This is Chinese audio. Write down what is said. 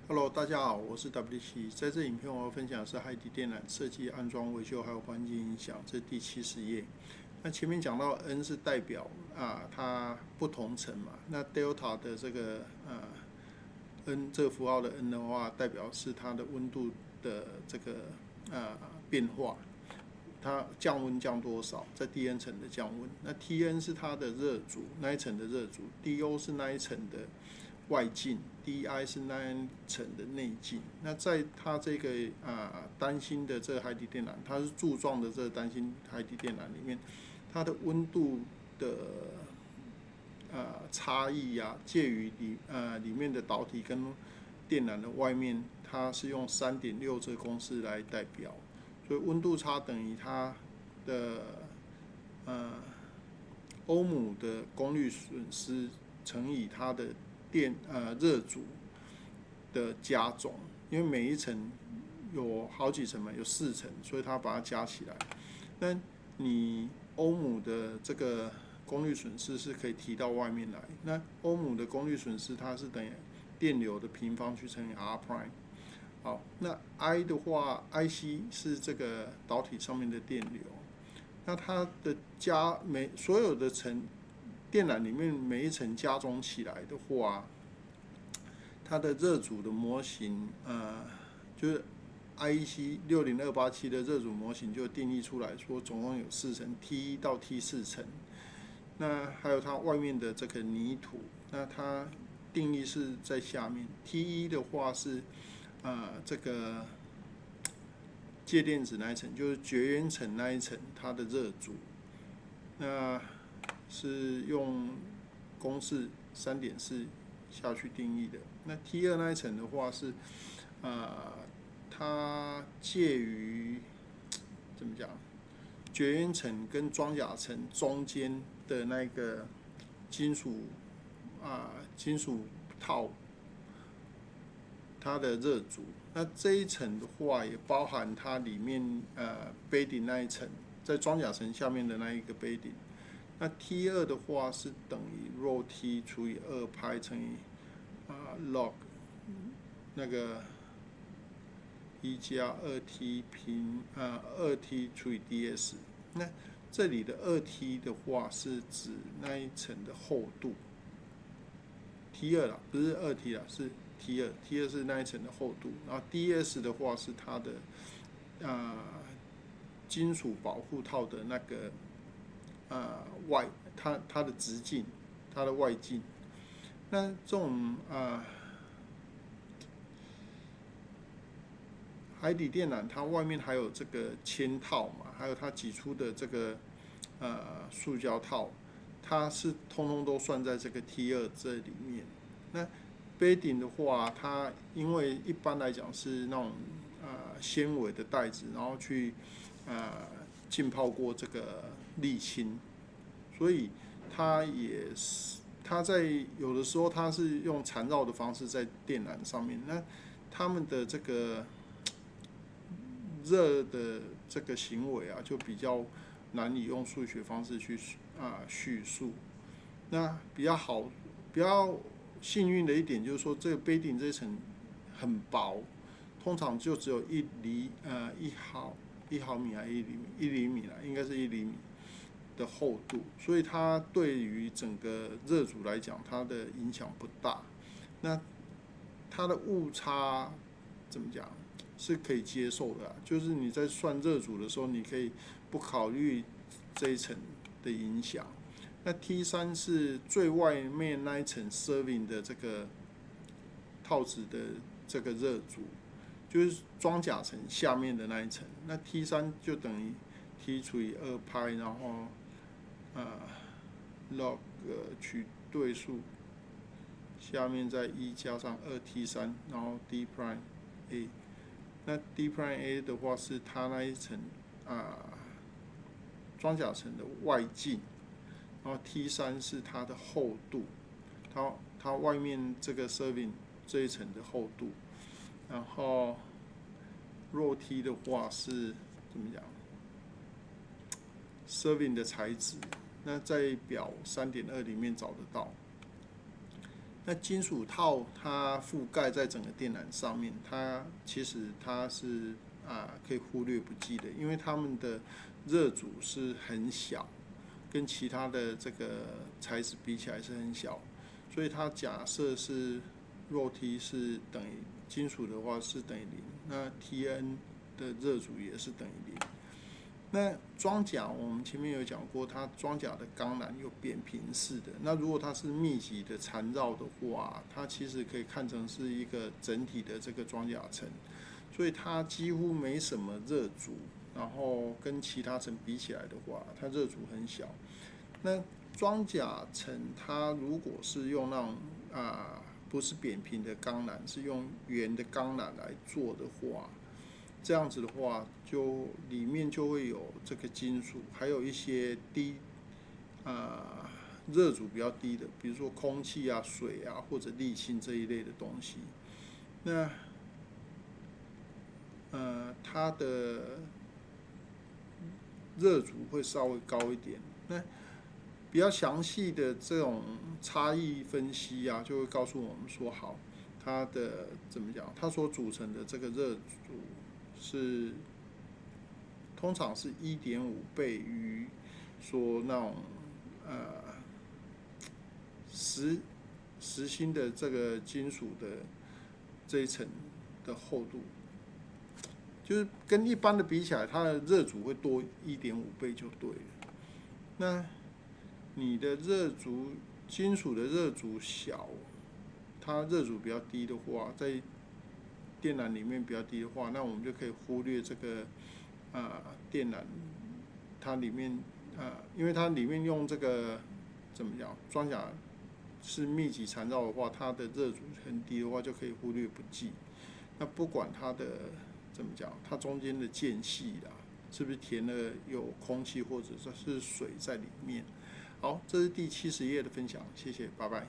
Hello，大家好，我是 WC。在这影片我要分享的是海底电缆设计、安装、维修还有环境影响，这第70页。那前面讲到 N 是代表它不同层嘛，那 Delta 的这个N 这个符号的 N 的话，代表是它的温度的这个变化，它降温降多少，在第 N 层的降温。那 Tn 是它的热阻，那一层的热阻；Do 是那一层的外径，Di 是那一层的内径。那在它这个单芯的这个海底电缆，它是柱状的这个单芯海底电缆里面，它的温度的差异介于里面的导体跟电缆的外面，它是用3.6这个公式来代表，所以温度差等于它的欧姆的功率损失乘以它的热阻的加总，因为每一层有好几层嘛，有4层，所以它把它加起来。那你欧姆的这个功率损失是可以提到外面来。那欧姆的功率损失它是等于电流的平方去乘以 R prime。好，那 I 的话 ，IC 是这个导体上面的电流。那它的所有的电缆里面每一层加总起来的话，它的热阻的模型，就是 IEC 60287的热阻模型就定义出来说，总共有4层 ，T1 到 T4层。那还有它外面的这个泥土，那它定义是在下面。T1 的话是这个介电子那一层，就是绝缘层那一层，它的热阻，那是用公式3.4下去定义的。那 T2 那一层的话是，它介于怎么讲？绝缘层跟装甲层中间的那个金属金属套，它的热阻。那这一层的话，也包含它里面杯顶那一层，在装甲层下面的那一个杯顶。那 T2 的话是等于 ρ T 除以2派乘以log 那个1加2T 平2T 除以 ds。那这里的2T 的话是指那一层的厚度 ，T2 啦，不是2T 啦，是 T2 是那一层的厚度。然后 ds 的话是它的金属保护套的那个它的直径，它的外径。那这种海底电缆，它外面还有这个铅套嘛，还有它挤出的这个塑胶套，它是通通都算在这个 T2 这里面。那杯顶的话，它因为一般来讲是那种纤维的袋子，然后去浸泡过这个沥青，所以它在有的时候它是用缠绕的方式在电缆上面，那他们的这个热的这个行为就比较难以用数学方式去叙述。那比较幸运的一点就是说，这个杯顶这一层很薄，通常就只有1毫米还是1厘米啦，应该是1厘米的厚度，所以它对于整个热阻来讲，它的影响不大。那它的误差怎么讲是可以接受的就是你在算热阻的时候，你可以不考虑这一层的影响。那 T3 是最外面那一层 serving 的这个套子的这个热阻，就是装甲层下面的那一层。那 T3 就等于 T 除以2派，然后log 取对数，下面再1加上2T3，然后 D prime A。那 D prime A 的话是它那一层装甲层的外径，然后 T3是它的厚度，它外面这个 serving 这一层的厚度，然后 ρ T 的话是怎么讲 ？serving 的材质，那在表3.2里面找得到。那金属套它覆盖在整个电缆上面，其实它是可以忽略不计的，因为它们的热阻是很小，跟其他的这个材质比起来是很小，所以它假设是弱 T 是等于金属的话是等于0，那 Tn 的热阻也是等于0。那装甲我们前面有讲过，它装甲的钢缆有扁平式的，那如果它是密集的缠绕的话，它其实可以看成是一个整体的这个装甲层，所以它几乎没什么热阻，然后跟其他层比起来的话，它热阻很小。那装甲层它如果是用那种不是扁平的钢缆，是用圆的钢缆来做的话，这样子的话，就里面就会有这个金属，还有一些热阻比较低的，比如说空气啊、水啊或者沥青这一类的东西。那它的热阻会稍微高一点。那比较详细的这种差异分析啊，就会告诉我们说，好，它的怎么讲？它所组成的这个热阻是通常是1.5倍于说那种实心的这个金属的这一层的厚度，就是跟一般的比起来，它的热阻会多1.5倍就对了。那你的金属的热阻小，它热阻比较低的话，在电缆里面比较低的话，那我们就可以忽略这个电缆它里面因为它里面用这个怎么讲装甲是密集缠绕的话，它的热阻很低的话，就可以忽略不计。那不管它的怎么讲，它中间的间隙啦，是不是填了有空气或者是水在里面？好，这是第70页的分享，谢谢，拜拜。